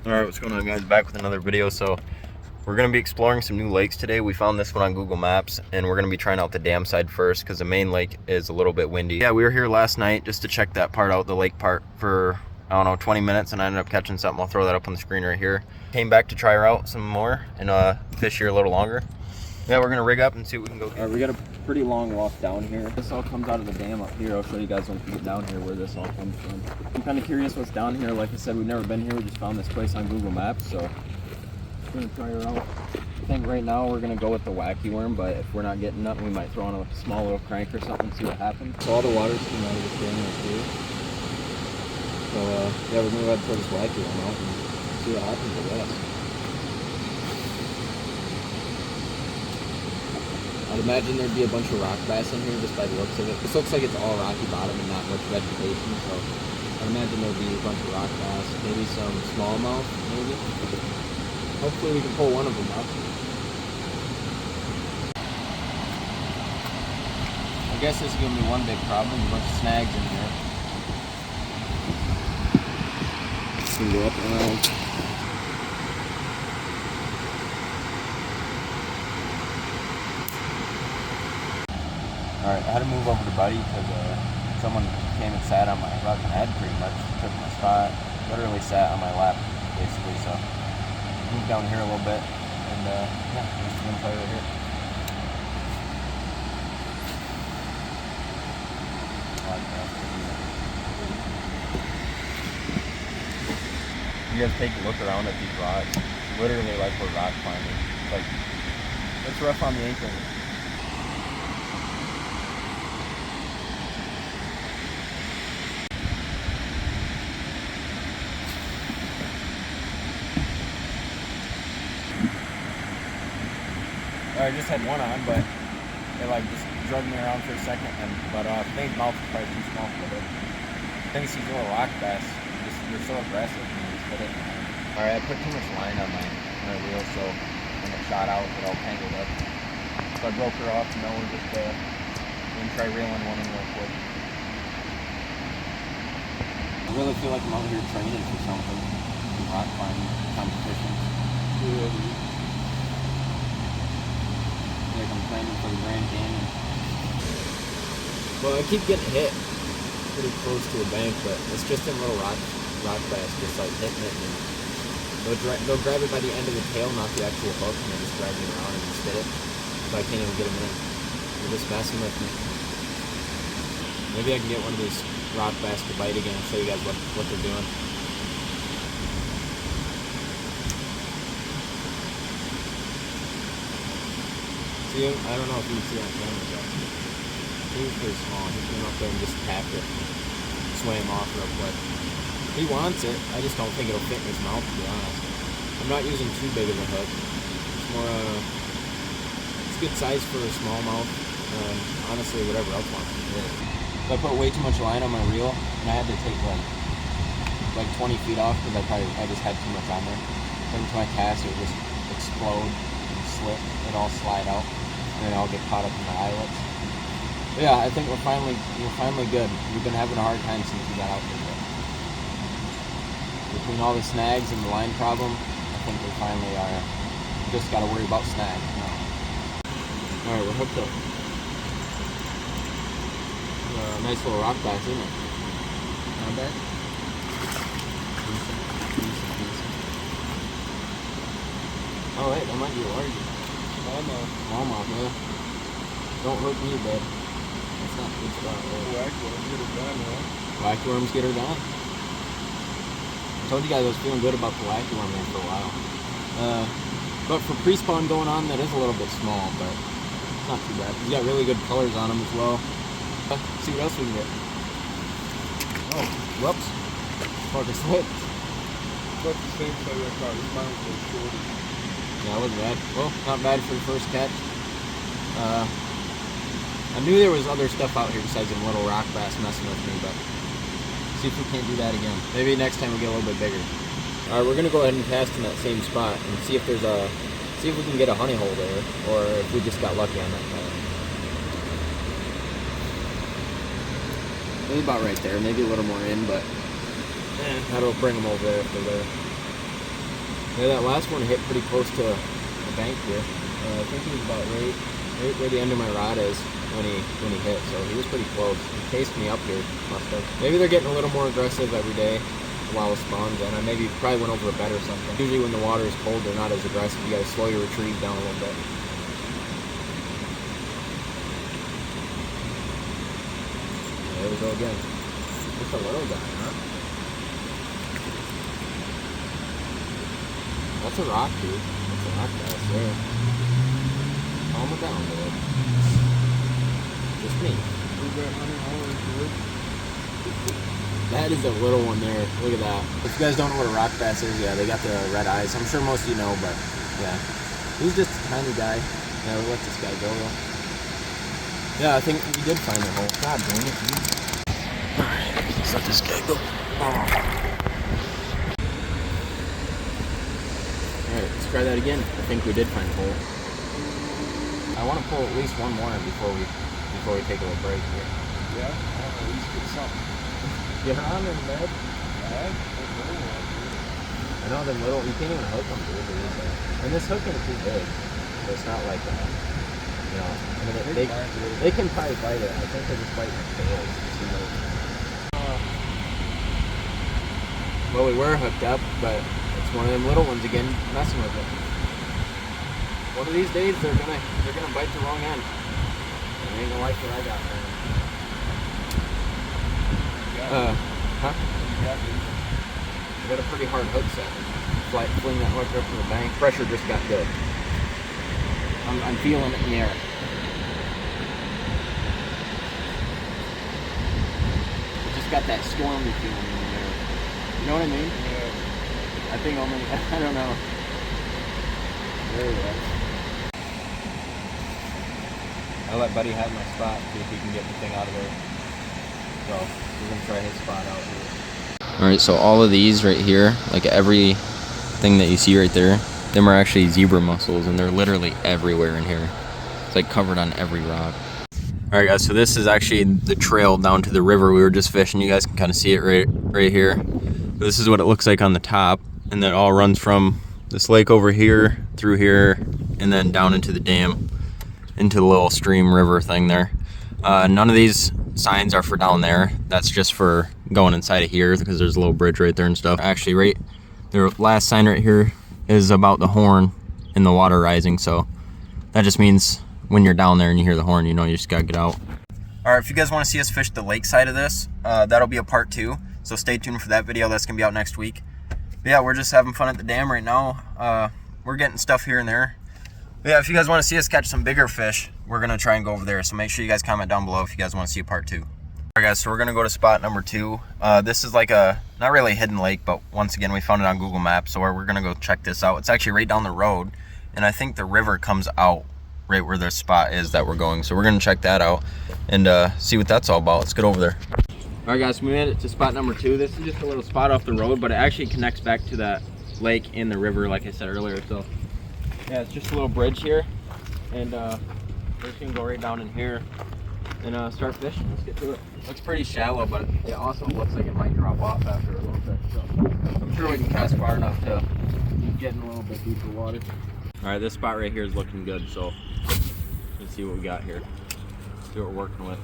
Alright, what's going on, guys? Back with another video. So we're going to be exploring some new lakes today. We found this one on Google Maps, and we're going to be trying out the dam side first because the main lake is a little bit windy. Yeah, we were here last night just to check that part out, the lake part, for I don't know, 20 minutes, and I ended up catching something. I'll throw that up on the screen right here. Came back to try her out some more and fish here a little longer. Yeah, we're gonna rig up and see what we can go get. All right, we got a pretty long walk down here. This all comes out of the dam up here. I'll show you guys once we get down here where this all comes from. I'm kind of curious what's down here. Like I said, we've never been here. We just found this place on Google Maps, so we're gonna try her out. I think right now we're gonna go with the wacky worm, but if we're not getting nothing, we might throw on a small little crank or something and see what happens. So all the water's coming out of this dam right here. So yeah, we're gonna go ahead and throw this wacky worm out and see what happens with that. I'd imagine there'd be a bunch of rock bass in here just by the looks of it. This looks like it's all rocky bottom and not much vegetation, so I'd imagine there'd be a bunch of rock bass, maybe some smallmouth, maybe. Hopefully we can pull one of them up. I guess this is gonna be one big problem, a bunch of snags in here. Can go up and around. Alright, I had to move over to Buddy because someone came and sat on my fucking head pretty much. Took my spot, literally sat on my lap, basically. So, moved down here a little bit, and yeah, I'm just gonna play right here. You guys take a look around at these rocks. It's literally like we're rock climbing. Like, it's rough on the ankles. I just had one on, but it like just drug me around for a second, but I think mouth is probably too small for it. I think it's these little rock bass. They're so aggressive when you spit it. Alright, I put too much line on my reel, so when it shot out, it all tangled up. So I broke her off, and now we're just gonna try reeling one in real quick. I really feel like I'm out here training for something. Rock climbing competition. Yeah. Like I'm planning for the Grand Canyon. Well, I keep getting hit pretty close to a bank, but it's just in little rock bass, just like hitting it, and they'll grab it by the end of the tail, not the actual hook, and then just drag me around and spit it. So I can't even get them in. They're just messing with me. Maybe I can get one of these rock bass to bite again and show you guys what they're doing. See, I don't know if you can see on camera, but he was pretty small. He came up there and just tapped it, swam off real quick. He wants it. I just don't think it'll fit in his mouth, to be honest. I'm not using too big of a hook. It's more, it's good size for a smallmouth. Honestly, whatever else wants to do it. So I put way too much line on my reel, and I had to take like 20 feet off because I just had too much on there. Every time I cast, it would just explode and slip. It all slide out. And I'll get caught up in my eyelets. But yeah, I think we're finally good. We've been having a hard time since we got out there. But between all the snags and the line problem, I think we finally are. We just got to worry about snags now. All right, we're hooked up. Nice little rock bass, isn't it? Not bad. Decent. Oh wait, that might be larger. Smallmouth, yeah. Don't hurt me, bud. That's not a good spot, right? Wacky worms get her done, man. Wacky worms get her done. I told you guys I was feeling good about the wacky worm there for a while. But for pre-spawn going on, that is a little bit small, but it's not too bad. He's got really good colors on him as well. Let's see what else we can get. Oh, whoops. Fucker slipped. About the same size I caught. This mine was a little shorter. Yeah, it wasn't bad. Well, not bad for the first catch. I knew there was other stuff out here besides them little rock bass messing with me, but see if we can't do that again. Maybe next time we'll get a little bit bigger. Alright, we're gonna go ahead and cast in that same spot and see if there's see if we can get a honey hole there, or if we just got lucky on that time. Maybe about right there, maybe a little more in, but that'll bring them over there if they're there. Yeah, that last one hit pretty close to the bank here. I think he was about right where the end of my rod is when he hit, so he was pretty close. He cased me up here, must have. Maybe they're getting a little more aggressive every day while it spawns in. I maybe probably went over a bed or something. Usually when the water is cold, they're not as aggressive. You gotta slow your retrieve down a little bit. There we go again. Just a little guy, huh? That's a rock, dude. That's a rock bass there. Calm it down, dude. Just me. That is a little one there. Look at that. If you guys don't know what a rock bass is, yeah, they got the red eyes. I'm sure most of you know, but yeah. He's just a tiny guy. Yeah, we'll let this guy go though. Yeah, I think we did find the hole. God dang it, dude. Alright, let's let this guy go. Alright, let's try that again. I think we did find a hole. I want to pull at least one more before we take a little break here. Yeah, I want to at least get something. Get on in bed. I know they're little. You can't even hook them, dude. And this hook isn't too big, so it's not like you know. I mean, they can probably bite it. I think they're just biting their tails. Well, we were hooked up, but it's one of them little ones again, messing with it. One of these days, they're gonna bite the wrong end. There ain't no life that I got, man. Huh? I got a pretty hard hook set. Fling that hook up from the bank. Pressure just got good. I'm feeling it in the air. It just got that stormy feeling in the air. You know what I mean? Yeah. I think I don't know. There we go. I let Buddy have my spot, see if he can get the thing out of there. So we're gonna try his spot out here. Alright, so all of these right here, like everything that you see right there, them are actually zebra mussels, and they're literally everywhere in here. It's like covered on every rock. Alright guys, so this is actually the trail down to the river we were just fishing. You guys can kind of see it right here. This is what it looks like on the top, and then it all runs from this lake over here, through here, and then down into the dam, into the little stream river thing there. None of these signs are for down there. That's just for going inside of here, because there's a little bridge right there and stuff. Actually, the last sign right here is about the horn and the water rising, so that just means when you're down there and you hear the horn, you know you just gotta get out. All right, if you guys want to see us fish the lake side of this, that'll be a part 2, so stay tuned for that video. That's gonna be out next week. But yeah, we're just having fun at the dam right now. We're getting stuff here and there. But yeah, if you guys want to see us catch some bigger fish, we're gonna try and go over there, so make sure you guys comment down below if you guys want to see a part 2. Alright guys, so we're gonna go to spot number 2. This is like a, not really a hidden lake, but once again we found it on Google Maps, so we're gonna go check this out. It's actually right down the road, and I think the river comes out right where the spot is that we're going, so we're gonna check that out and see what that's all about. Let's get over there. Alright guys, we made it to spot number 2. This is just a little spot off the road, but it actually connects back to that lake and the river, like I said earlier. So yeah, it's just a little bridge here, and we're just gonna go right down in here and start fishing. Let's get to it. Looks pretty shallow, but it also looks like it might drop off after a little bit, so I'm sure we can cast far enough to get in a little bit deeper water. Alright, this spot right here is looking good, so let's see what we got here. See what we're working with.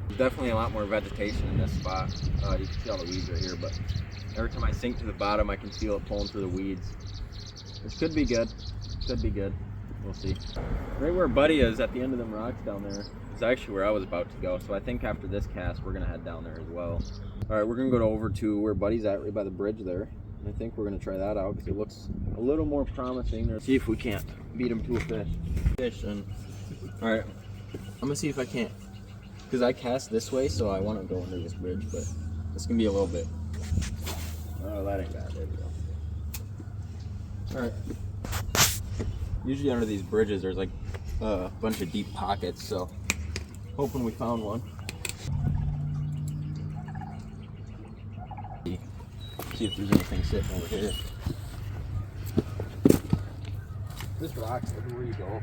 There's definitely a lot more vegetation in this spot. You can see all the weeds right here, but every time I sink to the bottom, I can feel it pulling through the weeds. This could be good. Could be good. We'll see. Right where Buddy is at the end of them rocks down there is actually where I was about to go. So I think after this cast, we're gonna head down there as well. All right, we're gonna go over to where Buddy's at, right by the bridge there. And I think we're gonna try that out because it looks a little more promising. Or see if we can't beat him to a fish. And all right, I'm gonna see if I can't, because I cast this way, so I want to go under this bridge, but this can be a little bit. Oh, that ain't bad. There we go. All right. Usually under these bridges there's like a bunch of deep pockets, so hoping we found one. See if there's anything sitting over here. This rock's everywhere you go.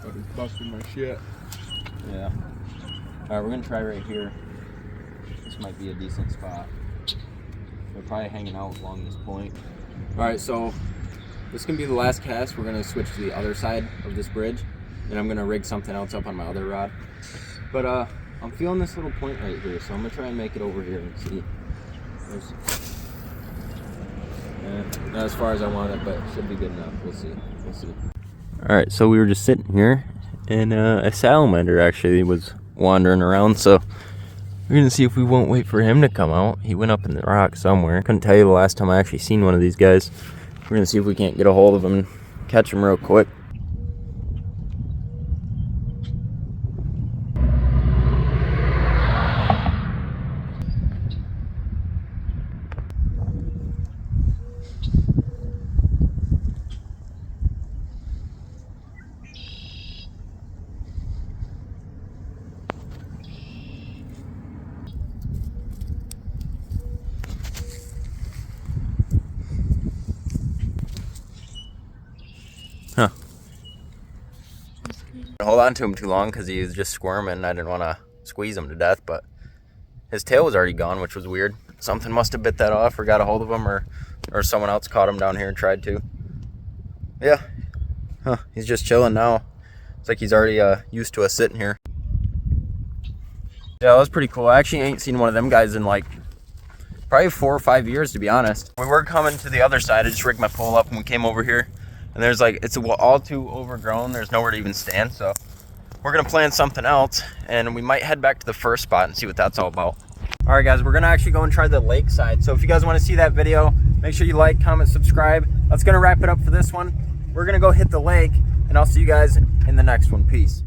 Fucking busting my shit. Yeah. Alright, we're gonna try right here. This might be a decent spot. They're probably hanging out along this point. All right, so this can be the last cast. We're gonna switch to the other side of this bridge, and I'm gonna rig something else up on my other rod. But I'm feeling this little point right here, so I'm gonna try and make it over here and see. Not as far as I want it, but it should be good enough. We'll see. We'll see. All right, so we were just sitting here, and a salamander actually was wandering around, so we're gonna see if we won't wait for him to come out. He went up in the rock somewhere. Couldn't tell you the last time I actually seen one of these guys. We're gonna see if we can't get a hold of him and catch him real quick. Huh. Hold on to him too long because he was just squirming. I didn't want to squeeze him to death, but his tail was already gone, which was weird. Something must have bit that off or got a hold of him, or someone else caught him down here and tried to. Yeah. Huh. He's just chilling now. It's like he's already used to us sitting here. Yeah, that was pretty cool. I actually ain't seen one of them guys in like probably 4 or 5 years, to be honest. We were coming to the other side. I just rigged my pole up and we came over here. And there's like, it's all too overgrown. There's nowhere to even stand. So we're going to plan something else. And we might head back to the first spot and see what that's all about. All right, guys, we're going to actually go and try the lake side. So if you guys want to see that video, make sure you like, comment, subscribe. That's going to wrap it up for this one. We're going to go hit the lake, and I'll see you guys in the next one. Peace.